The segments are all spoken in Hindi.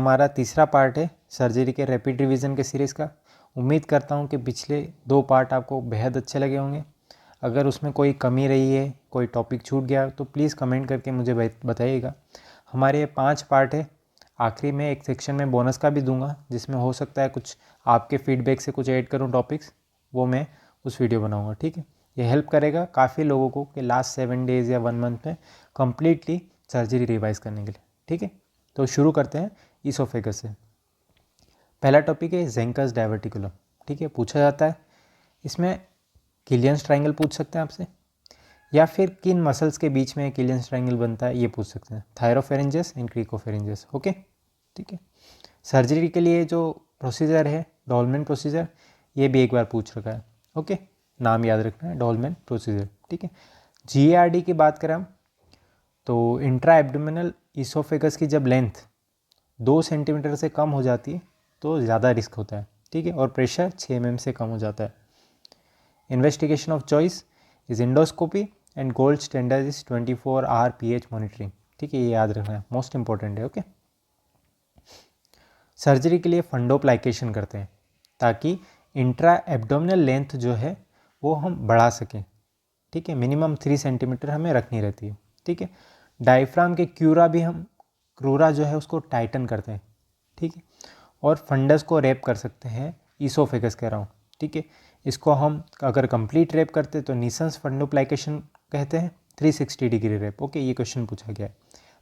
हमारा तीसरा पार्ट है सर्जरी के रैपिड रिवीजन के सीरीज़ का। उम्मीद करता हूँ कि पिछले 2 पार्ट आपको बेहद अच्छे लगे होंगे। अगर उसमें कोई कमी रही है, कोई टॉपिक छूट गया तो प्लीज़ कमेंट करके मुझे बताइएगा। हमारे ये 5 पार्ट है। आखिरी में एक सेक्शन में बोनस का भी दूंगा, जिसमें हो सकता है कुछ आपके फीडबैक से कुछ ऐड करूँ टॉपिक्स, वो मैं उस वीडियो बनाऊँगा। ठीक है, ये हेल्प करेगा काफ़ी लोगों को कि लास्ट 7 डेज़ या 1 मंथ में कम्प्लीटली सर्जरी रिवाइज करने के लिए। ठीक है, तो शुरू करते हैं ईसोफेगस से। पहला टॉपिक है ज़ेंकस डायवर्टिकुलम। ठीक है, पूछा जाता है इसमें किलियंस ट्रायंगल पूछ सकते हैं आपसे, या फिर किन मसल्स के बीच में किलियंस ट्रायंगल बनता है ये पूछ सकते हैं, थायरोफेरेंजस एंड क्रिकोफेरेंजस। ओके, ठीक है। सर्जरी के लिए जो प्रोसीजर है डॉलमेन प्रोसीजर, ये भी एक बार पूछ रखा है। ओके, नाम याद रखना है, डॉलमेन प्रोसीजर। ठीक है, GARD की बात करें हम तो इंट्रा एब्डोमिनल ईसोफेगस की जब लेंथ 2 सेंटीमीटर से कम हो जाती है तो ज़्यादा रिस्क होता है। ठीक है, और प्रेशर 6 mm से कम हो जाता है। Investigation of choice is endoscopy and gold standard is 24 hour pH monitoring. ठीक है, ये याद रखना है, मोस्ट इंपॉर्टेंट है। ओके, सर्जरी के लिए फंडोप्लाइकेशन करते हैं ताकि इंट्रा एब्डोमिनल लेंथ जो है वो हम बढ़ा सकें। ठीक है, मिनिमम 3 सेंटीमीटर हमें रखनी रहती है। ठीक है, डायफ्राम के क्रूरा जो है उसको टाइटन करते हैं। ठीक है, और फंडस को रैप कर सकते हैं ईसोफेगस कह रहा हूँ। ठीक है, इसको हम अगर कंप्लीट रैप करते तो निसंस फंडोप्लाइकेशन कहते हैं, 360 डिग्री रैप। ओके, ये क्वेश्चन पूछा गया है।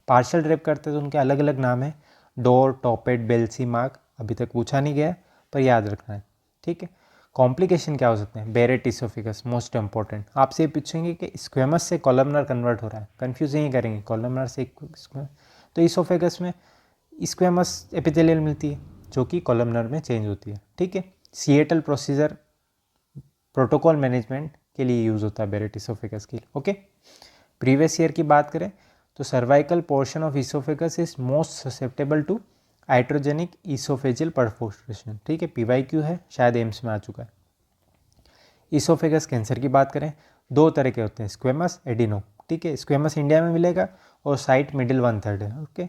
पार्शल रैप करते तो उनके अलग अलग नाम है, डोर, टॉपेट, बेल्सी, मार्क। अभी तक पूछा नहीं गया पर याद रखना है। ठीक है, कॉम्प्लिकेशन क्या हो सकते हैं, बेरेट ईसोफेगस मोस्ट इंपॉर्टेंट। आपसे ये पूछेंगे कि स्क्वेमस से कॉलमनर कन्वर्ट हो रहा है, कन्फ्यूज नहीं करेंगे कॉलमनर से तो ईसोफेगस में स्क्वेमस एपिथेलियल मिलती है जो कि कॉलमनर में चेंज होती है। ठीक है, सिएटल प्रोसीजर प्रोटोकॉल मैनेजमेंट के लिए यूज़ होता है बेरेट ईसोफेगस के लिए। ओके, प्रीवियस ईयर की बात करें तो cervical portion of oesophagus is most susceptible to iatrogenic oesophageal perforation. ठीक है, PYQ है, शायद एम्स में आ चुका है। ईसोफेगस कैंसर की बात करें 2 तरह के होते हैं, स्क्वेमस, एडिनो। ठीक है, स्क्वेमस इंडिया में मिलेगा और साइट मिडिल 1/3 है। ओके,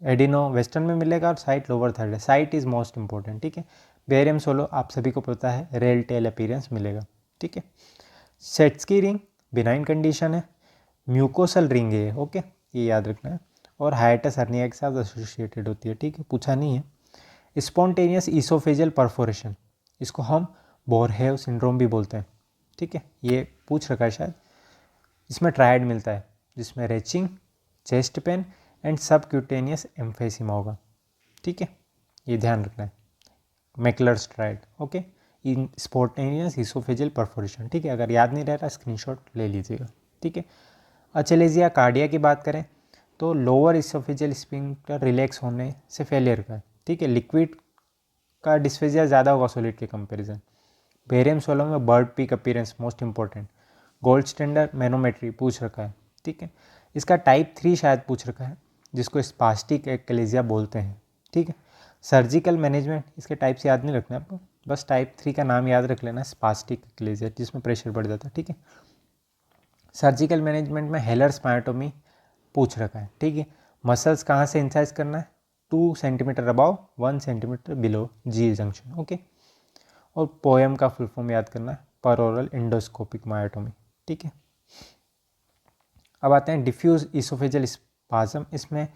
एडिनो वेस्टर्न में मिलेगा और साइट लोअर 1/3 है। Site is most important. ठीक है, बेरियम सोलो आप सभी को पता है, रेल टेल अपीयरेंस मिलेगा। ठीक है, सेट्सकी रिंग बिनाइन कंडीशन है, म्यूकोसल रिंग है। ओके, ये याद रखना है, और हाइटस हर्निया के साथ एसोसिएटेड होती है। ठीक है, पूछा नहीं है। स्पॉन्टेनियस ईसोफेजियल परफोरेशन, इसको हम बोरहेव सिंड्रोम भी बोलते हैं। ठीक है, ये पूछ रखा है शायद। इसमें ट्रायड मिलता है जिसमें retching, chest pain and subcutaneous emphysema होगा। ठीक है, ये ध्यान रखना है, Mackler's triad. Okay, in spontaneous oesophageal perforation. ठीक है, अगर याद नहीं रह रहा स्क्रीनशॉट ले लीजिएगा। ठीक है, अचलेजिया कार्डिया की बात करें तो लोअर ईसोफेजियल स्फिंक्टर रिलैक्स होने से फेलियर का है। ठीक है, लिक्विड का डिस्फेजिया ज़्यादा होगा सॉलिड के कंपैरिजन। बेरियम सोलो में bird peak appearance most important. Gold standard manometry पूछ रखा है। ठीक है, इसका टाइप 3 शायद पूछ रखा है, जिसको स्पास्टिक एक्लेजिया बोलते हैं। ठीक है, सर्जिकल मैनेजमेंट, इसके टाइप से याद नहीं रखना आपको, बस टाइप 3 का नाम याद रख लेना, स्पास्टिक एक्लेजिया, जिसमें प्रेशर बढ़ जाता है। ठीक है, सर्जिकल मैनेजमेंट में हेलर स्पायटोमी पूछ रखा है। ठीक है, मसल्स कहाँ से इंसाइज करना है, 2 सेंटीमीटर अबाव 1 सेंटीमीटर बिलो जी जंक्शन। ओके, और पोएम का फुल फॉर्म याद करना है, पर ओरल एंडोस्कोपिक मायोटोमी। ठीक है, अब आते हैं डिफ्यूज ईसोफेजियल स्पाज्म। इसमें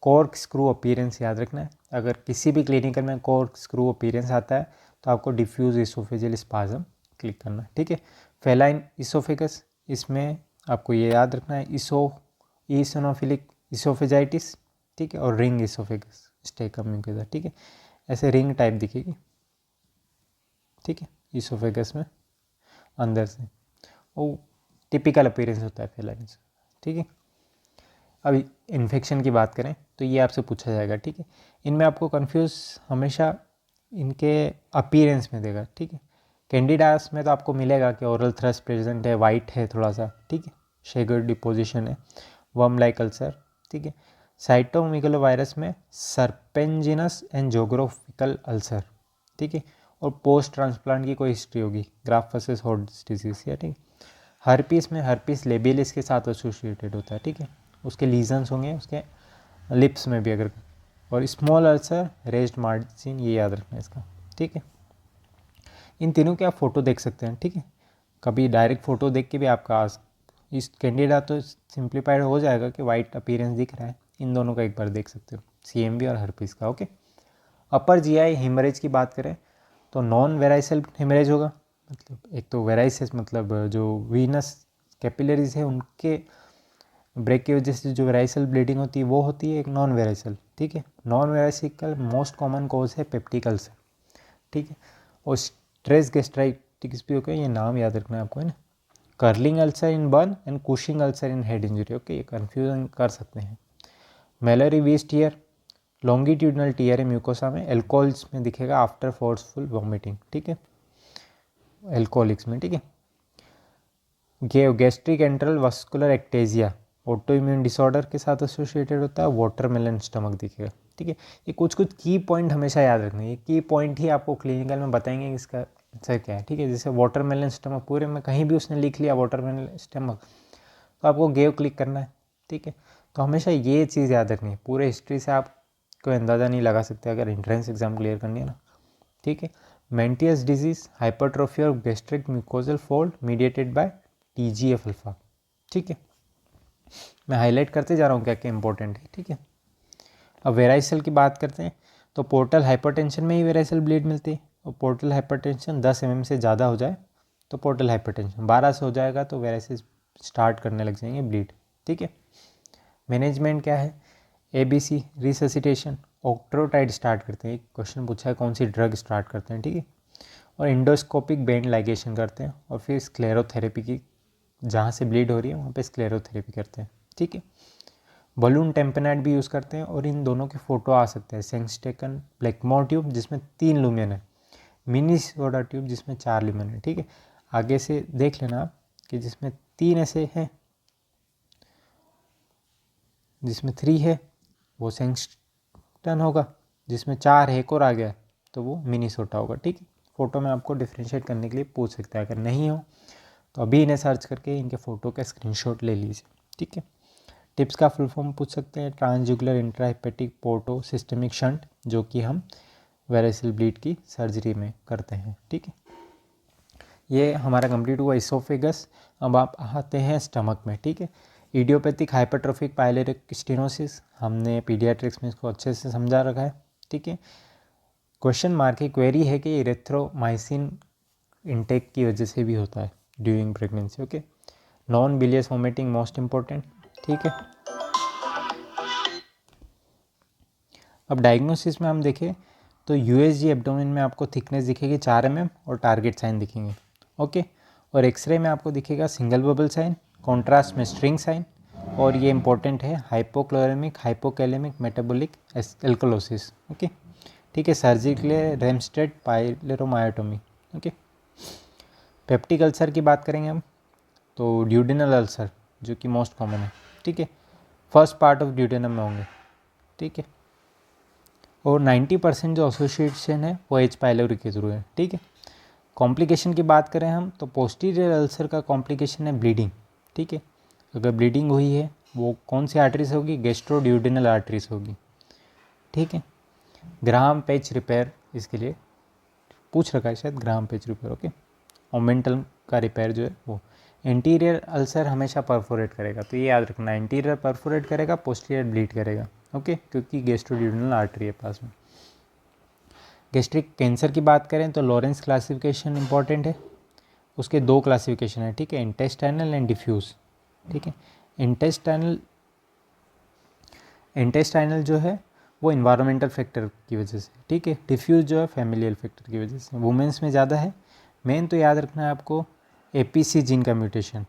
कॉर्क स्क्रू अपीयरेंस याद रखना है। अगर किसी भी क्लिनिकल में कॉर्क स्क्रू अपीयरेंस आता है तो आपको डिफ्यूज ईसोफेजियल स्पाज्म क्लिक करना है। ठीक है, फेलाइन ईसोफेगस, इसमें आपको ये याद रखना है, ईसोनोफिलिक ईसोफेजाइटिस। ठीक है, और रिंग ईसोफेगस स्टेकम म्यूकोसा। ठीक है, ऐसे रिंग टाइप दिखेगी। ठीक है, ईसोफेगस में अंदर से वो टिपिकल अपीयरेंस होता है फेलाइन। ठीक है, अभी इन्फेक्शन की बात करें तो ये आपसे पूछा जाएगा। ठीक है, इनमें आपको कंफ्यूज हमेशा इनके अपीयरेंस में देगा। ठीक है, कैंडिडास में तो आपको मिलेगा कि ओरल थ्रस्ट प्रेजेंट है, वाइट है थोड़ा सा। ठीक है, शेगर डिपोजिशन है, वर्म लाइक अल्सर। ठीक है, साइटोमेगालोवायरस में सर्पेंजिनस एंड जोग्राफिकल अल्सर। ठीक है, और पोस्ट ट्रांसप्लांट की कोई हिस्ट्री होगी, ग्राफ वर्सेस हॉर्स डिजीज या। ठीक, हर्पीस में हर्पीस लेबियलिस के साथ एसोसिएटेड होता है। ठीक है, उसके लीजन्स होंगे उसके लिप्स में भी। अगर और स्मॉल अल्सर रेज्ड मार्जिन, ये याद रखना है इसका, ठीक है। इन तीनों के आप फ़ोटो देख सकते हैं, ठीक है। कभी डायरेक्ट फ़ोटो देख के भी आपका इस कैंडिडा तो सिंप्लीफाइड हो जाएगा कि वाइट अपीयरेंस दिख रहा है। इन दोनों का एक बार देख सकते हो, CMV और हर्पीस का, ओके। अपर GI हेमरेज की बात करें तो नॉन वेराइसल हेमरेज होगा, मतलब एक तो वेराइसिस मतलब जो वीनस कैपिलरीज है उनके ब्रेक की वजह से जो वेराइसल ब्लीडिंग होती है वो होती है, एक नॉन वेराइसल, ठीक है। नॉन वेराइसिकल मोस्ट कॉमन कॉज है पेप्टिक अल्सर, ठीक है। और स्ट्रेस गैस्ट्राइटिस भी होगा, ये नाम याद रखना है आपको, है ना। Curling ulcer in burn and Cushing ulcer in head injury, okay, ये कन्फ्यूजन कर सकते हैं। मेलरी वीज टीयर, लॉन्गिट्यूडनल टीयर है म्यूकोसा में, एल्कोहल्स में दिखेगा आफ्टर फोर्सफुल वॉमिटिंग, ठीक है, एल्कोहलिक्स में, ठीक है। Gastric antral vascular ectasia auto immune disorder के साथ एसोसिएटेड होता है, वाटरमेलन स्टमक दिखेगा, ठीक है। ये कुछ कुछ की पॉइंट हमेशा याद रखना है, ये की पॉइंट ही आपको क्लिनिकल में बताएंगे कि इसका आंसर क्या है, ठीक है। जैसे वाटरमेलन स्टमक, पूरे में कहीं भी उसने लिख लिया वाटरमेलन स्टमक तो आपको गेव क्लिक करना है, ठीक है। तो हमेशा ये चीज़ याद रखनी है, पूरे हिस्ट्री से आप कोई अंदाज़ा नहीं लगा सकते अगर एंट्रेंस एग्जाम क्लियर करनी है ना, ठीक है। मेंटियस डिजीज, हाइपरट्रोफी और gastric mucosal fold mediated by TGF alpha, ठीक है। मैं हाईलाइट करते जा रहा हूँ क्या क्या इंपॉर्टेंट है, ठीक है। अब वेराइसल की बात करते हैं तो पोर्टल हाइपरटेंशन में ही वेराइसल ब्लीड मिलती है, और पोर्टल हाइपरटेंशन 10 mm से ज़्यादा हो जाए तो पोर्टल हाइपरटेंशन, 12 से हो जाएगा तो वेराइसिस स्टार्ट करने लग जाएंगे ब्लीड, ठीक है। मैनेजमेंट क्या है, ABC रिससिटेशन, ऑक्ट्रोटाइड स्टार्ट करते हैं, एक क्वेश्चन पूछा है कौन सी ड्रग स्टार्ट करते हैं, ठीक है। और इंडोस्कोपिक बेंड लाइगेशन करते हैं, और फिर स्क्लेरोथेरेपी की, जहाँ से ब्लीड हो रही है वहाँ पे स्क्लेरोथेरेपी करते हैं, ठीक है। बलून टेम्पेनाइट भी यूज़ करते हैं, और इन दोनों के फ़ोटो आ सकते हैं। सेंगस्टेकन ब्लैकमोर ट्यूब जिसमें 3 लुमेन है, मिनी सोडा ट्यूब जिसमें 4 लुमेन है, ठीक है। आगे से देख लेना आप कि जिसमें 3 ऐसे हैं, जिसमें 3 है वो सेंगस्टन होगा, जिसमें 4 है एक और आ गया तो वो मिनी सोटा होगा, ठीक है। फ़ोटो में आपको डिफ्रेंशिएट करने के लिए पूछ सकता है, अगर नहीं हो तो अभी इन्हें सर्च करके इनके फ़ोटो का स्क्रीनशॉट ले लीजिए, ठीक है। टिप्स का फुल फॉर्म पूछ सकते हैं, ट्रांसजुगुलर इंट्राहेपेटिक पोर्टो सिस्टमिक शंट, जो कि हम वेराइसल ब्लीड की सर्जरी में करते हैं, ठीक है। ये हमारा कंप्लीट हुआ इसोफेगस। अब आप आते हैं स्टमक में, ठीक है। इडियोपैथिक हाइपरट्रोफिक पायलोरिक स्टेनोसिस, हमने पीडियाट्रिक्स में इसको अच्छे से समझा रखा है, ठीक है। क्वेश्चन मार्क की क्वेरी है कि इरेथ्रोमाइसिन इंटेक की वजह से भी होता है during pregnancy, okay. Non bilious vomiting most important, ठीक है। अब डायग्नोसिस में हम देखें तो USG एब्डोमेन में आपको थिकनेस दिखेगी 4 mm और टारगेट साइन दिखेंगे, ओके। और एक्सरे में आपको दिखेगा सिंगल बबल साइन, कॉन्ट्रास्ट में स्ट्रिंग साइन, और ये इंपॉर्टेंट है hypochloraemic hypokalaemic metabolic alkalosis, okay, ठीक है। सर्जरी के लिए Ramstedt pyloromyotomy, okay. Peptic ulcer की बात करेंगे हम तो ड्यूडेनल अल्सर जो कि मोस्ट कॉमन है, ठीक है, फर्स्ट पार्ट ऑफ ड्यूडेनम में होंगे, ठीक है। और 90% जो एसोसिएशन है वो H पाइलोरी के थ्रू है, ठीक है। कॉम्प्लिकेशन की बात करें हम तो पोस्टीरियर अल्सर का कॉम्प्लिकेशन है ब्लीडिंग, ठीक है। अगर ब्लीडिंग हुई है वो कौन सी आर्टरी से होगी, गैस्ट्रोड्यूडेनल आर्टरी से होगी, ठीक है। ग्राहम पेच रिपेयर इसके लिए पूछ रखा है शायद, ग्राहम पेच रिपेयर, ओके। ओमेंटल का रिपेयर जो है वो। इंटीरियर अल्सर हमेशा परफोरेट करेगा, तो ये याद रखना, इंटीरियर परफोरेट करेगा, पोस्टीरियर ब्लीड करेगा, ओके, क्योंकि गैस्ट्रोड्यूडेनल आर्टरी है पास में। गैस्ट्रिक कैंसर की बात करें तो लॉरेंस क्लासिफिकेशन इंपॉर्टेंट है, उसके 2 क्लासिफिकेशन है, ठीक है, इंटेस्टाइनल एंड डिफ्यूज, ठीक है। इंटेस्टाइनल जो है वो इन्वायरमेंटल फैक्टर की वजह से, ठीक है। डिफ्यूज जो है फैमिलियल फैक्टर की वजह से, वुमेंस में ज़्यादा है। मेन तो याद रखना है आपको APC जीन का म्यूटेशन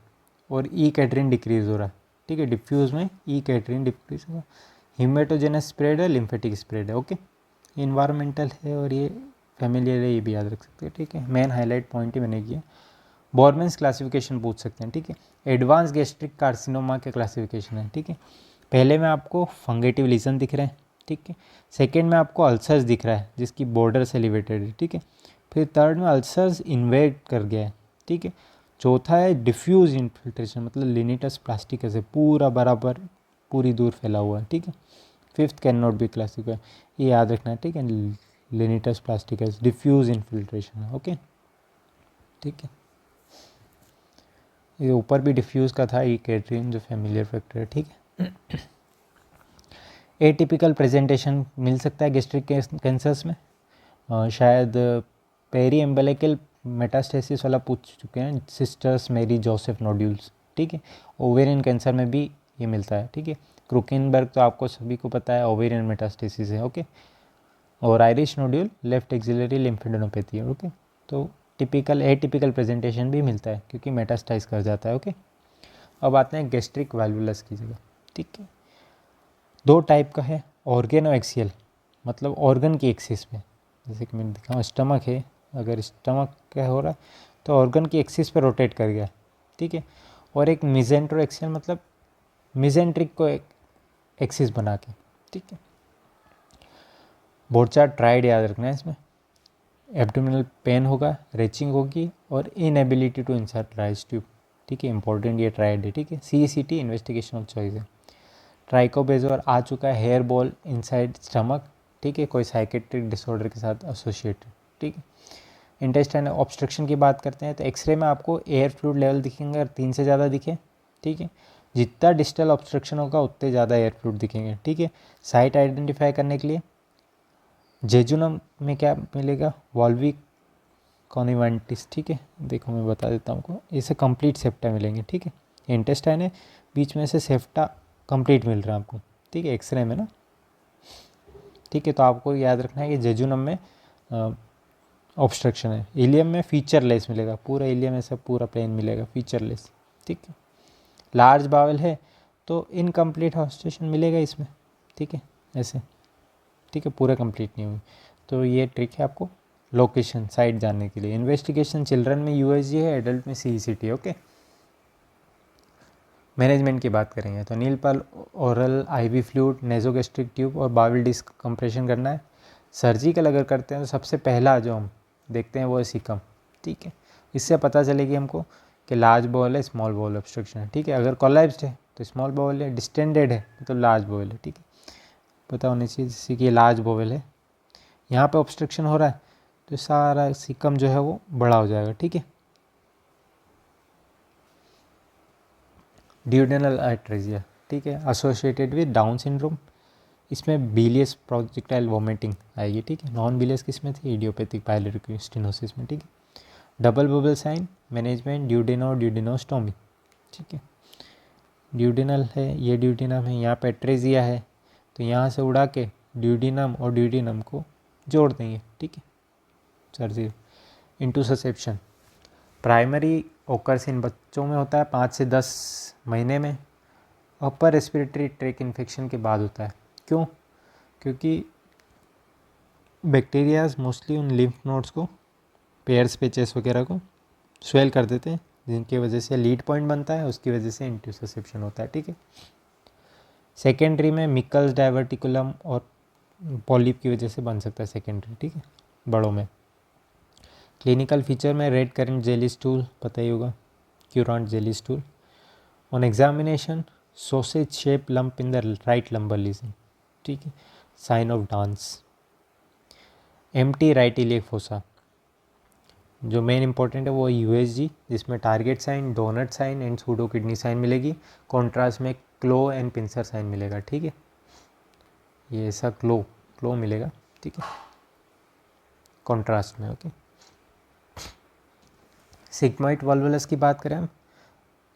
और E कैटरिन डिक्रीज हो रहा है, ठीक है। डिफ्यूज में E कैटरिन डिक्रीज होगा, हीमेटोजेनस स्प्रेड है, लिम्फेटिक स्प्रेड है, ओके। इन्वायरमेंटल है और ये फैमिलियल है, ये भी याद रख सकते हैं, ठीक है। मेन हाईलाइट पॉइंट ही मैंने किया। बॉर्मेंस क्लासिफिकेशन पूछ सकते हैं, ठीक है। एडवांस गैस्ट्रिक कार्सिनोमा के क्लासिफिकेशन है, ठीक है। पहले में आपको फंगेटिव लीजन दिख रहे हैं, ठीक है। सेकेंड में आपको अल्सर्स दिख रहा है जिसकी बॉर्डर से एलिवेटेड है, ठीक है। फिर थर्ड में अल्सर्स इन्वेड कर गया है, ठीक है। चौथा है डिफ्यूज इन्फिल्ट्रेशन, मतलब लिनिटस प्लास्टिक ऐसे पूरा बराबर पूरी दूर फैला हुआ है, ठीक है। Fifth can not be classified, ये याद रखना है, ठीक है। लेनिटस प्लास्टिकस डिफ्यूज इन्फिल्ट्रेशन है, ओके, ठीक है। ये ऊपर भी डिफ्यूज का था, ई कैटरिन जो फेमिलियर फैक्टर है, ठीक है। एटिपिकल प्रेजेंटेशन मिल सकता है गैस्ट्रिक कैंसर्स में, शायद पेरी एम्बेलिकल मेटास्टेसिस वाला पूछ चुके हैं, सिस्टर्स मेरी जोसेफ नोड्यूल्स, ठीक है। ओवेरियन कैंसर में भी ये मिलता है, ठीक है। क्रूकेनबर्ग तो आपको सभी को पता है ओवेरियन मेटास्टेसिस है, ओके। और Irish nodule left axillary lymphadenopathy है, ओके। तो टिपिकल एटिपिकल प्रेजेंटेशन भी मिलता है क्योंकि मेटास्टाइज कर जाता है, ओके। अब आते हैं गैस्ट्रिक वाल्वुलस की जगह, ठीक है। दो टाइप का है, ऑर्गेनो एक्सियल, मतलब ऑर्गन की एक्सिस में, जैसे कि मैंने दिखाऊँ स्टमक है, अगर स्टमक क्या हो रहा है तो ऑर्गन की एक्सिस पर रोटेट कर गया, ठीक है। और एक मिजेंट्रो एक्सियल, मतलब मिजेंट्रिक को एक एक्सिस बना के, ठीक है। बोर्चार्ड ट्राइड याद रखना है इसमें। एब्डोमिनल पेन होगा, रेचिंग होगी और inability to insert Ryle's tube, ठीक है। इंपॉर्टेंट ये ट्राइड है, ठीक है। CECT इन्वेस्टिगेशन ऑफ चॉइस है। ट्राइकोबेजोर आ चुका है, हेयर बॉल इनसाइड स्टमक, ठीक है, कोई साइकेट्रिक डिसऑर्डर के साथ एसोसिएटेड, ठीक है। इंटेस्टाइन ऑब्स्ट्रक्शन की बात करते हैं तो एक्सरे में आपको एयर फ्लूइड लेवल दिखेंगे, अगर 3 से ज़्यादा दिखे, ठीक है। जितना डिस्टल ऑब्स्ट्रक्शन होगा उतने ज़्यादा एयर फ्लूइड दिखेंगे, ठीक है। साइट आइडेंटिफाई करने के लिए जेजुनम में क्या मिलेगा, वॉल्विक कॉनिवेंटिस, ठीक है। देखो मैं बता देता हूँ आपको, इसे कंप्लीट सेप्टा मिलेंगे, ठीक है। इंटेस्टाइन है, बीच में से सेप्टा कंप्लीट मिल रहा है आपको, ठीक है, एक्सरे में ना, ठीक है। तो आपको याद रखना है कि जेजुनम में ऑब्स्ट्रक्शन है। इलियम में फीचरलेस मिलेगा, पूरा इलियम ऐसा पूरा प्लेन मिलेगा, फीचरलेस, ठीक है। लार्ज बावल है तो इनकम्प्लीट ऑब्स्ट्रक्शन मिलेगा इसमें, ठीक है, ऐसे, ठीक है, पूरा कंप्लीट नहीं हुई। तो ये ट्रिक है आपको लोकेशन साइट जानने के लिए। इन्वेस्टिगेशन चिल्ड्रन में USG है, एडल्ट में CECT, ओके। मैनेजमेंट की बात करेंगे तो नील पल oral IV fluid nasogastric tube और बावल डिस्क कंप्रेशन करना है। सर्जिकल अगर करते हैं तो सबसे पहला जो हम देखते हैं वो है सिकम, ठीक है। इससे पता चलेगी हमको कि लार्ज बॉल है, स्मॉल बॉल ऑब्स्ट्रक्शन है, ठीक है। अगर कोलैप्स्ड है तो स्मॉल बॉल है, डिस्टेंडेड है तो लार्ज बॉल है, ठीक है, पता होनी चाहिए। जैसे कि ये लार्ज बॉल है, यहाँ पे ऑब्स्ट्रक्शन हो रहा है तो सारा सिकम जो है वो बड़ा हो जाएगा, ठीक है। ड्यूडेनल आर्टेरिया, ठीक है, एसोसिएटेड विद डाउन सिंड्रोम, इसमें बिलियस प्रोजेक्टाइल वोमिटिंग आएगी, ठीक है। नॉन बिलियस किस में थी, इडियोपैथिक पायलोरिक स्टेनोसिस में, ठीक है। डबल बबल साइन मैनेजमेंट ड्यूडेनो ड्यूडेनोस्टोमी, ठीक है। ड्यूडेनल है, ये ड्यूडिनम है, यहाँ पे एट्रेजिया है तो यहाँ से उड़ा के ड्यूडिनम और ड्यूडिनम को जोड़ देंगे, ठीक है। सर्जरी इंटूससेप्शन प्राइमरी ओकर्स इन बच्चों में होता है 5 से 10 महीने में, अपर रेस्पिरेटरी ट्रैक इन्फेक्शन के बाद होता है। क्यों? क्योंकि बैक्टीरियाज मोस्टली उन लिम्फ नोड्स को, पेयर्स पेचेस वगैरह को स्वेल कर देते हैं, जिनकी वजह से लीड पॉइंट बनता है, उसकी वजह से इंटूससेप्शन होता है, ठीक है। सेकेंडरी में मिकल्स डाइवर्टिकुलम और पॉलिप की वजह से बन सकता है सेकेंडरी, ठीक है, बड़ों में। क्लिनिकल फीचर में रेड करेंट जेली स्टूल, पता ही होगा, currant jelly stool. On examination sausage shape lump in the right lumbar region, ठीक है, sign of Dance. Empty right iliac fossa, जो मेन इंपॉर्टेंट है वो USG, जिसमें target sign, donut sign and pseudo kidney sign मिलेगी। कॉन्ट्रास्ट में क्लो एंड पिंसर साइन मिलेगा, ठीक है। ये ऐसा क्लो मिलेगा, ठीक है, कॉन्ट्रास्ट में, ओके। सिग्मोइड वाल्वुलस की बात करें हम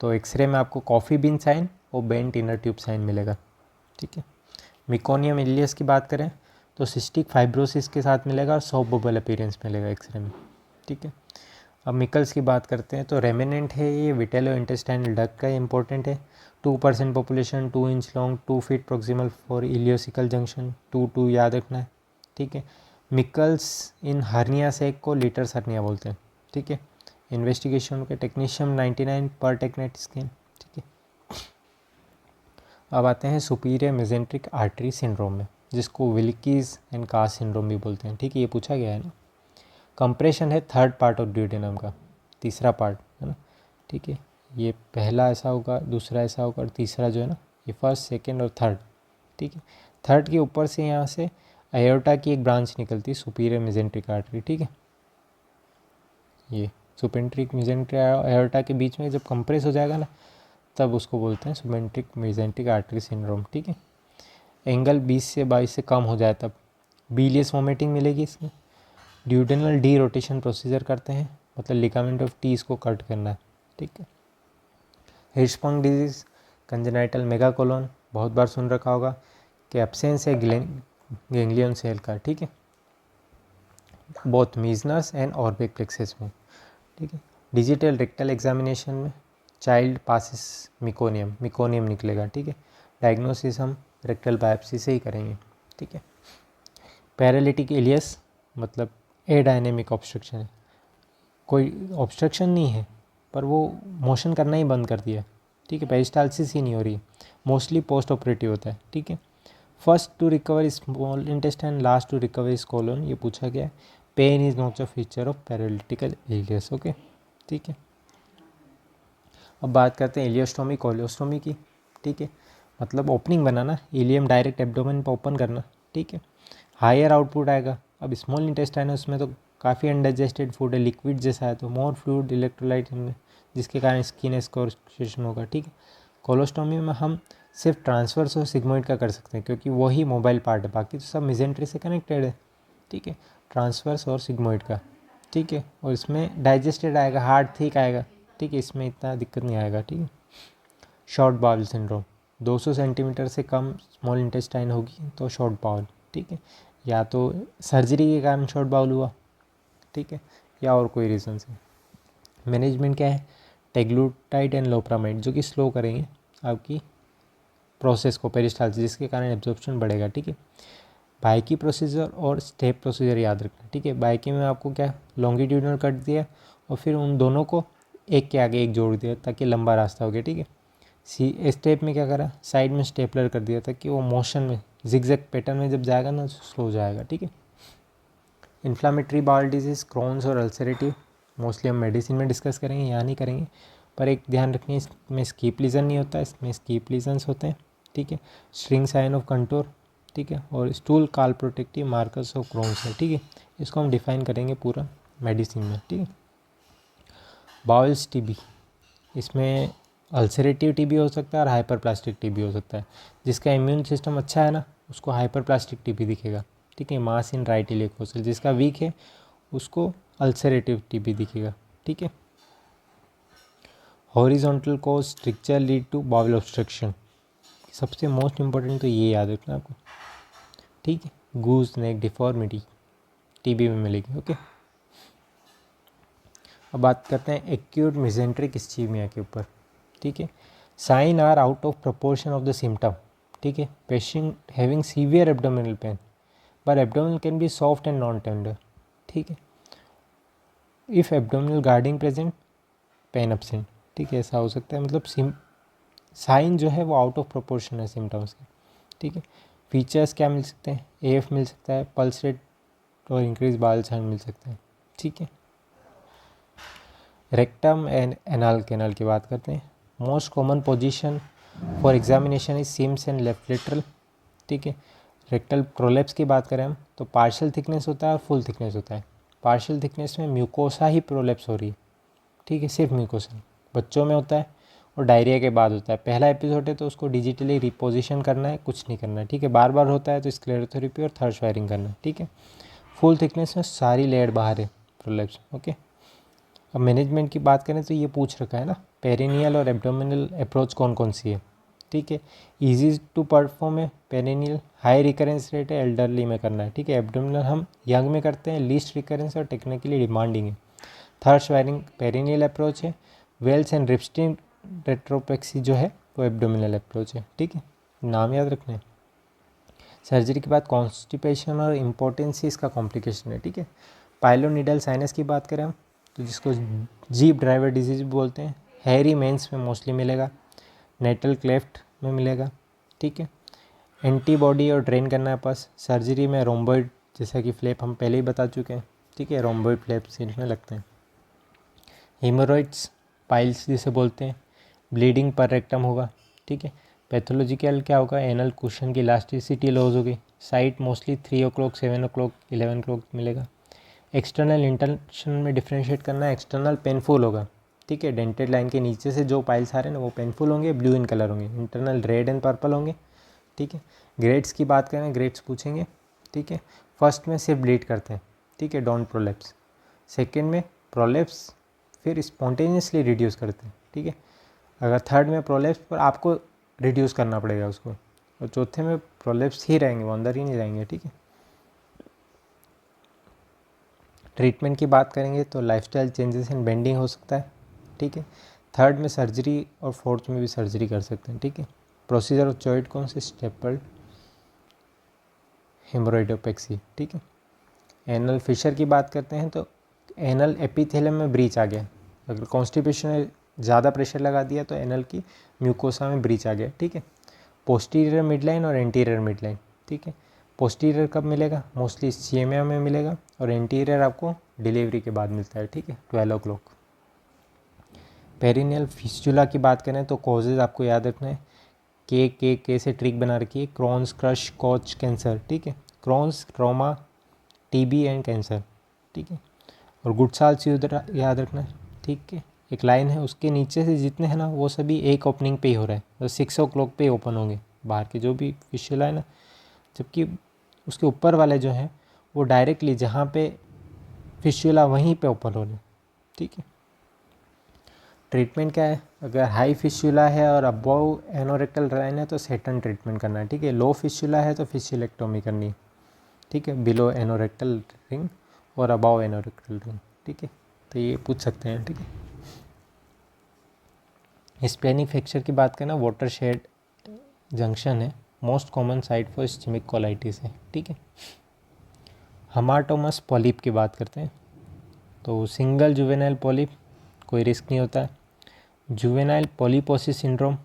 तो एक्सरे में आपको कॉफ़ी बीन साइन और बेंट इनर ट्यूब साइन मिलेगा, ठीक है। मिकोनियम इलियस की बात करें तो सिस्टिक फाइब्रोसिस के साथ मिलेगा और सॉफ्ट बबल अपीयरेंस मिलेगा एक्सरे में, ठीक है। अब मिकल्स की बात करते हैं तो रेमिनेंट है ये, विटेलो इंटेस्टाइनल डक्ट का इंपॉर्टेंट है। 2% population, 2 inch long, 2 feet proximal for ileocaecal junction, 2 याद रखना है, ठीक है। मिकल्स इन हर्निया सेक को लीटर्स हर्निया बोलते हैं, ठीक है। इन्वेस्टिगेशन के टेक्नीशियम 99 पर टेक्नेट स्कैन, ठीक है। अब आते हैं सुपीरियर मेजेंट्रिक आर्टरी सिंड्रोम में, जिसको विल्कीज एंड कास सिंड्रोम भी बोलते हैं, ठीक है, ये पूछा गया है ना। कंप्रेशन है थर्ड पार्ट ऑफ ड्यूडेनम का, तीसरा पार्ट है ना, ठीक है। ये पहला ऐसा होगा, दूसरा ऐसा होगा और तीसरा जो है ना ये फर्स्ट, सेकंड और थर्ड, ठीक है। थर्ड के ऊपर से यहाँ से एयोर्टा की एक ब्रांच निकलती है, सुपीरियर मेजेंट्रिक आर्टरी, ठीक है। ये सुपेंट्रिक मेजेंट्रिक एयोर्टा के बीच में जब कंप्रेस हो जाएगा ना, तब उसको बोलते हैं सुपेंट्रिक मेजेंट्रिक आर्टरी सिंड्रोम, ठीक है। एंगल 20 से 22 से कम हो जाए तब बिलियस वोमिटिंग मिलेगी इसमें। ड्यूडेनल डी रोटेशन प्रोसीजर करते हैं, मतलब लिगामेंट ऑफ टी इसको कट करना है, ठीक है। हिर्शस्प्रंग डिजीज़, कंजेनाइटल मेगाकोलोन, बहुत बार सुन रखा होगा कि एब्सेंस है गैंग्लियन सेल का, ठीक है, बोथ मीजनस एंड ऑर्बिक प्लेक्सेस में, ठीक है। डिजिटल रेक्टल एग्जामिनेशन में चाइल्ड पासिस मिकोनियम निकलेगा, ठीक है। डायग्नोसिस हम रेक्टल बायोप्सी से ही करेंगे, ठीक है। पैरालिटिक इलियस मतलब एडायनेमिक ऑब्स्ट्रक्शन है, कोई ऑब्स्ट्रक्शन नहीं है पर वो मोशन करना ही बंद कर दिया, ठीक है। पेरिस्टालसिस ही नहीं हो रही, मोस्टली पोस्ट ऑपरेटिव होता है, ठीक है। First to recover small intestine, last to recover is colon, ये पूछा गया है। Pain is not a feature of paralytical ileus, okay, ठीक है। अब बात करते हैं इलियोस्टोमी कोलियोस्टोमी की, ठीक है, मतलब ओपनिंग बनाना, इलियम डायरेक्ट एब्डोमेन पर ओपन करना, ठीक है। हायर आउटपुट आएगा। अब स्मॉल इंटेस्टाइन है, उसमें तो काफ़ी अनडाइजेस्टेड फूड है, लिक्विड जैसा है, तो मोर फ्लूइड इलेक्ट्रोलाइट इनमें, जिसके कारण स्किन एक्सकोर्शन होगा, ठीक है। कोलोस्टोमी में हम सिर्फ ट्रांसवर्स और सिग्मोइड का कर सकते हैं, क्योंकि वही मोबाइल पार्ट है, बाकी तो सब मेजेंट्री से कनेक्टेड है, ठीक है। ट्रांसवर्स और सिग्मोइड का, ठीक है। और इसमें डाइजेस्टेड आएगा, हार्ड थिक आएगा, ठीक है, इसमें इतना दिक्कत नहीं आएगा, ठीक है। शॉर्ट बाउल सिंड्रोम, 200 सेंटीमीटर से कम स्मॉल इंटेस्टाइन होगी तो शॉर्ट बाउल, ठीक है, या तो सर्जरी के कारण शॉर्ट बाउल हुआ, ठीक है, या और कोई रीज़न से। मैनेजमेंट क्या है, टेग्लूटाइड एंड लोप्रामाइड, जो कि स्लो करेंगे आपकी प्रोसेस को पेरिस्टाल्सिस, जिसके कारण एब्जॉर्प्शन बढ़ेगा, ठीक है। बाइकी प्रोसीजर और स्टेप प्रोसीजर याद रखना, ठीक है। बाइकी में आपको क्या लॉन्गिट्यूडनल कट दिया और फिर उन दोनों को एक के आगे एक जोड़ दिया ताकि लंबा रास्ता हो गया, ठीक है। स्टेप में क्या करा, साइड में स्टेपलर कर दिया ताकि वो मोशन में जिगजैग पैटर्न में जब जाएगा ना स्लो हो जाएगा, ठीक है। इन्फ्लामेटरी बाउल डिजीज़, क्रोन्स और अल्सरेटिव, मोस्टली हम मेडिसिन में डिस्कस करेंगे, यहाँ नहीं करेंगे, पर एक ध्यान रखिए इसमें स्कीप लीजन नहीं होता है, इसमें स्कीप लीजन्स होते हैं, ठीक है। स्ट्रिंग साइन ऑफ कंटोर, ठीक है, और स्टूल काल प्रोटेक्टिव मार्कर्स ऑफ क्रोन्स है, ठीक है। इसको हम डिफाइन करेंगे पूरा मेडिसिन में, ठीक है। बाउल्स टीबी, इसमें अल्सरेटिव टीबी हो सकता है और हाइपरप्लास्टिक टीबी हो सकता है। जिसका इम्यून सिस्टम अच्छा है ना, उसको हाइपरप्लास्टिक टीबी दिखेगा, ठीक है, mass in right iliac fossa. जिसका वीक है उसको अल्सरेटिव टीबी दिखेगा, ठीक है। Horizontal cause stricture lead to bowel obstruction, सबसे मोस्ट इंपॉर्टेंट तो ये याद रखना आपको, ठीक है। गूज नेक डिफॉर्मिटी टीबी में मिलेगी, ओके। अब बात करते हैं एक्यूट मेजेंट्रिक इस्चीमिया के ऊपर, ठीक है। Sign are out of proportion of the symptom, ठीक है। Patient having severe abdominal pain, पर abdominal can be soft and non tender, ठीक है। If abdominal guarding present, pain absent, ठीक है, ऐसा हो सकता है। मतलब साइन जो है वो आउट ऑफ प्रोपोर्शन है सिम्टम्स के, ठीक है। फीचर्स क्या मिल सकते हैं, एफ मिल सकता है, पल्स रेट और इंक्रीज बाउल साउंड मिल सकता है, ठीक है। रेक्टम एंड एनाल कैनाल की बात करते हैं। Most common position for examination is Sims and left lateral, ठीक है। रेक्टल प्रोलेप्स की बात करें हम तो पार्शियल थिकनेस होता है और फुल थिकनेस होता है। पार्शियल थिकनेस में म्यूकोसा ही प्रोलेप्स हो रही है, ठीक है, सिर्फ म्यूकोसा। बच्चों में होता है और डायरिया के बाद होता है। पहला एपिसोड है तो उसको डिजिटली रिपोजिशन करना है, कुछ नहीं करना है, ठीक है। बार बार होता है तो स्क्लेरोथेरेपी और थर्श वायरिंग करना है, ठीक है। फुल थिकनेस में सारी लेयर बाहर है प्रोलेप्स, ओके। अब मैनेजमेंट की बात करें तो ये पूछ रखा है ना, पेरिनियल और एब्डोमिनल अप्रोच कौन कौन सी है, ठीक है। ईजी टू परफॉर्म है पेरिनियल, हाई रिकरेंस रेट है, एल्डरली में करना है, ठीक है। एब्डोमिनल हम यंग में करते हैं, लीस्ट रिकरेंस और टेक्निकली डिमांडिंग है। थर्श वायरिंग पेरिनियल अप्रोच है। वेल्स एंड रिप्स्टिन रेट्रोपेक्सी जो है वो एब्डोमिनल अप्रोच है, ठीक है, नाम याद रखना है। सर्जरी के बाद कॉन्स्टिपेशन और इम्पोर्टेंसी इसका कॉम्प्लिकेशन है, ठीक है। पाइलोनिडल साइनस की बात करें हम तो जिसको जीप ड्राइवर डिजीज बोलते हैं, हैरी मेंस में मोस्टली मिलेगा, नेटल क्लेफ्ट में मिलेगा, ठीक है। एंटीबॉडी और ड्रेन करना है पास। सर्जरी में रोम्बोइड जैसा कि फ्लैप हम पहले ही बता चुके हैं, ठीक है, रोम्बोइड फ्लैप्स इसमें लगते हैं। हेमोरॉइड्स पाइल्स जिसे बोलते हैं, ब्लीडिंग पर रेक्टम होगा, ठीक है। पैथोलॉजिकल क्या होगा, एनल कुशन की इलास्टिसिटी लॉस होगी, site mostly 3 o'clock 7 o'clock 11 o'clock मिलेगा। एक्सटर्नल इंटरनल में डिफ्रेंशिएट करना है, एक्सटर्नल पेनफुल होगा, ठीक है, डेंटेड लाइन के नीचे से जो पाइल्स आ रहे हैं ना वो पेनफुल होंगे, ब्लू इन कलर होंगे, इंटरनल रेड एंड पर्पल होंगे, ठीक है। ग्रेड्स की बात करें, ग्रेड्स पूछेंगे, ठीक है। फर्स्ट में सिर्फ ब्लीड करते हैं, ठीक है, डोंट प्रोलेप्स। सेकेंड में प्रोलेप्स फिर स्पॉन्टेनियसली रिड्यूस करते हैं, ठीक है। अगर थर्ड में प्रोलेप्स पर आपको रिड्यूस करना पड़ेगा उसको, और चौथे में प्रोलेप्स ही रहेंगे, वो अंदर ही नहीं जाएंगे, ठीक है। ट्रीटमेंट की बात करेंगे तो लाइफस्टाइल चेंजेस एंड बेंडिंग हो सकता है, ठीक है। थर्ड में सर्जरी और फोर्थ में भी सर्जरी कर सकते हैं, ठीक है। प्रोसीजर ऑफ चॉइस कौन से, स्टेपल्ड हेमोरोइडोपेक्सी, ठीक है। एनल फिशर की बात करते हैं तो एनल एपिथेलियम में ब्रीच आ गया, अगर कॉन्स्टिपेशन में ज़्यादा प्रेशर लगा दिया तो एनल की म्यूकोसा में ब्रीच आ गया, ठीक है। पोस्टीरियर मिडलाइन और एंटीरियर मिडलाइन, ठीक है। पोस्टीरियर कब मिलेगा, मोस्टली सीएमए में मिलेगा, और एंटीरियर आपको डिलीवरी के बाद मिलता है, ठीक है, 12 o'clock। पेरिनियल फिस्टुला की बात करें तो कॉजेज आपको याद रखना है, के से ट्रिक बना रखी है, क्रॉन्स, क्रश, कोच, कैंसर, ठीक है। Crohn's, trauma, TB and cancer, ठीक है। और गुडसाल से उधर याद रखना है, ठीक है। एक लाइन है, उसके नीचे से जितने हैं ना वो सभी एक ओपनिंग पे ही हो रहा है, तो 6 o'clock पे ओपन होंगे बाहर के जो भी फिशुला है ना, जबकि उसके ऊपर वाले जो हैं वो डायरेक्टली जहाँ पे फिशुला वहीं पे ओपन हो रहे हैं, ठीक है। ट्रीटमेंट क्या है, अगर हाई फिशुला है और अबव एनोरेक्टल लाइन है तो सेटन ट्रीटमेंट करना है, ठीक है। लो फिशुला है तो फिशुलेक्टोमी करनी है, ठीक है, बिलो एनोरेक्टल रिंग और अबव एनोरेक्टल रिंग, ठीक है। तो ये पूछ सकते हैं, ठीक है। स्प्लेनिक फ्रैक्चर की बात करें, वाटर शेड जंक्शन है, most common site for ischaemic colitis है, ठीक है। हमाटोमस पॉलिप की बात करते हैं तो सिंगल जुवेनाइल पॉलिप, कोई रिस्क नहीं होता है। Juvenile polyposis syndrome,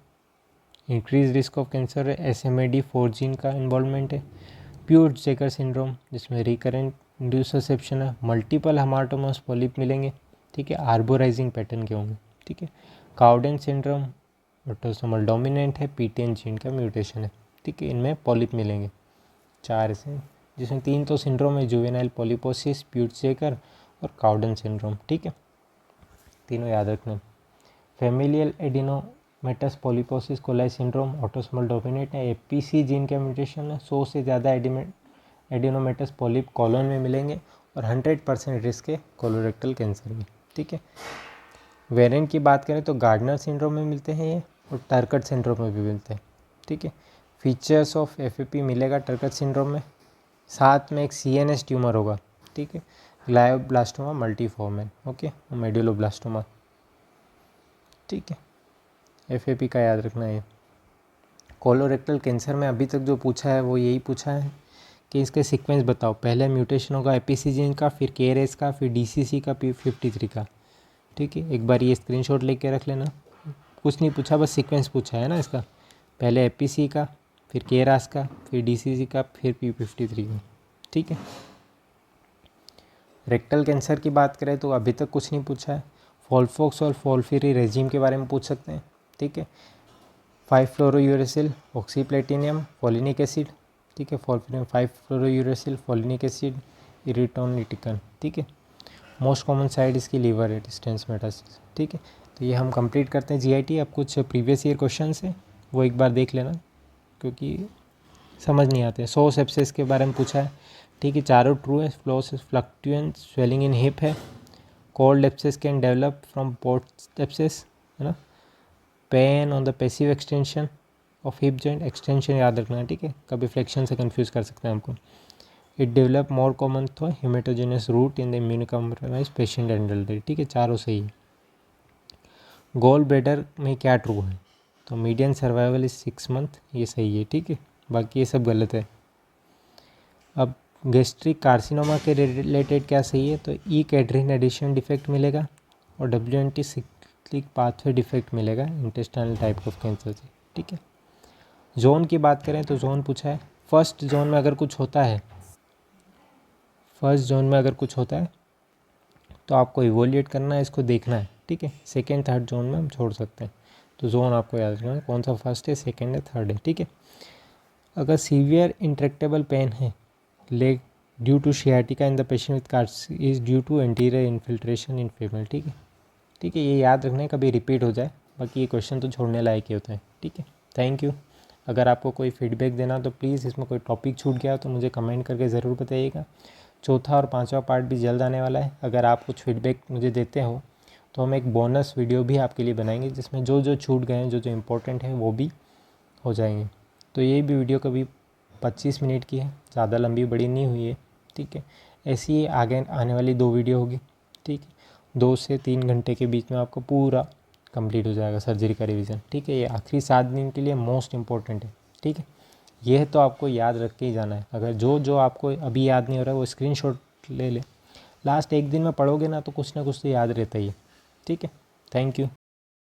increase risk of cancer है, SMAD 4 जीन का इन्वॉल्वमेंट है। प्यूर्ट जेकर सिंड्रोम जिसमें रिकरेंट इंड्यूस रिसेप्शन है, मल्टीपल हमाटोमस पॉलिप मिलेंगे, ठीक है, आर्बोराइजिंग पैटर्न के होंगे, ठीक है। काउडेन सिंड्रोम ऑटोसोमल डोमिनेंट है, PTN जीन का म्यूटेशन है, ठीक है, इनमें पॉलिप मिलेंगे 4 से, जिसमें 3 तो सिंड्रोम है, जुवेनाइल पॉलीपोसिस, प्यूर्ट जेकर और काउडेन सिंड्रोम, ठीक है, तीनों याद रखना। Familial adenomatous polyposis coli syndrome autosomal dominant है, APC जीन का म्यूटेशन है, 100 से ज़्यादा एडिनोमेटस पॉलिप कॉलन में मिलेंगे और 100% रिस्क है कोलोरेक्टल कैंसर में, ठीक है। वेरिएंट की बात करें तो गार्डनर सिंड्रोम में मिलते हैं ये, और टर्कट सिंड्रोम में भी मिलते हैं, ठीक है। फीचर्स ऑफ FAP मिलेगा टर्कट सिंड्रोम में, साथ में एक CNS ट्यूमर होगा, ठीक है, ग्लायोब्लास्टोमा मल्टीफॉर्म, ओके, और मेडुलोब्लास्टोमा, ठीक है। FAP का याद रखना है। कोलोरेक्टल कैंसर में अभी तक जो पूछा है वो यही पूछा है कि इसके सीक्वेंस बताओ, पहले म्यूटेशन होगा APC जीन का, फिर KRAS का, फिर DCC का, फिर 53 का, ठीक है। एक बार ये स्क्रीनशॉट लेके रख लेना, कुछ नहीं पूछा, बस सीक्वेंस पूछा है ना इसका, पहले APC का, फिर KRAS का, फिर DCC का, फिर P53 का, ठीक है। रेक्टल कैंसर की बात करें तो अभी तक कुछ नहीं पूछा है, फॉलफॉक्स और फॉलफिरी रेजिम के बारे में पूछ सकते हैं, ठीक है। 5-फ्लोरोयूरेसिल, ऑक्सीप्लेटिनियम, फोलिनिक एसिड, ठीक है, फॉलफिरिन 5-फ्लोरोयूरेसिल, फोलिनिक एसिड, इरिटोनिटिकन, ठीक है। मोस्ट कॉमन साइड इसकी लीवर है, डिस्टेंस मेटासिस, ठीक है। तो ये हम कंप्लीट करते हैं GIT। अब कुछ प्रीवियस ईयर क्वेश्चन है वो एक बार देख लेना, क्योंकि समझ नहीं आते। 100 सेप्सिस के बारे में पूछा है, ठीक है, चारों ट्रू है, फ्लोस फ्लक्चुएंट, स्वेलिंग इन हिप है, cold एप्सिस can develop from post एप्सिस, है ना, pain on the passive extension of hip joint, extension याद रखना है, ठीक है, कभी फ्लेक्शन से कंफ्यूज कर सकते हैं हमको। It develop more common through haematogenous route in the immune compromise patient and elderly, ठीक है, चारों सही है। गोल ब्लैडर में क्या ट्रू है, तो मीडियन सर्वाइवल इज 6 month, ये सही है, ठीक है, बाकी ये सब गलत है। अब गैस्ट्रिक कार्सिनोमा के रिलेटेड क्या सही है, तो ई कैड्रिन एडिशन डिफेक्ट मिलेगा और WNT सिक्लिक पाथवे डिफेक्ट मिलेगा इंटेस्टाइनल टाइप ऑफ कैंसर से, ठीक है। जोन की बात करें तो जोन पूछा है, फर्स्ट जोन में अगर कुछ होता है, तो आपको इवोल्यूएट करना है, इसको देखना है, ठीक है। सेकेंड थर्ड जोन में हम छोड़ सकते हैं, तो जोन आपको याद रखना है कौन सा फर्स्ट है, सेकेंड है, थर्ड है, ठीक है। अगर सीवियर इंट्रैक्टेबल पेन है leg due to sciatica in the patient with cars is due to anterior infiltration in female, ठीक है। ठीक है, ये याद रखना है, कभी रिपीट हो जाए, बाकी ये क्वेश्चन तो छोड़ने लायक ही होता है, ठीक है। Thank you. अगर आपको कोई फीडबैक देना तो प्लीज़, इसमें कोई टॉपिक छूट गया तो मुझे कमेंट करके ज़रूर बताइएगा। चौथा और पांचवा पार्ट भी जल्द आने वाला है। अगर आप कुछ फीडबैक मुझे देते हो तो हम एक बोनस वीडियो भी आपके लिए बनाएंगे, जिसमें जो जो छूट गए हैं, जो जो इम्पोर्टेंट है वो भी हो जाएंगे। तो ये भी वीडियो कभी 25 मिनट की है, ज़्यादा लंबी बड़ी नहीं हुई है, ठीक है। ऐसी ही आगे आने वाली 2 वीडियो होगी, ठीक है। 2 से 3 घंटे के बीच में आपको पूरा कंप्लीट हो जाएगा सर्जरी का रिवीजन, ठीक है। ये आखिरी 7 दिन के लिए मोस्ट इम्पोर्टेंट है, ठीक है। यह तो आपको याद रख के ही जाना है। अगर जो जो आपको अभी याद नहीं हो रहा है वो स्क्रीनशॉट ले ले, लास्ट 1 दिन में पढ़ोगे ना तो कुछ ना कुछ तो याद रहता ही है, ठीक है। Thank you.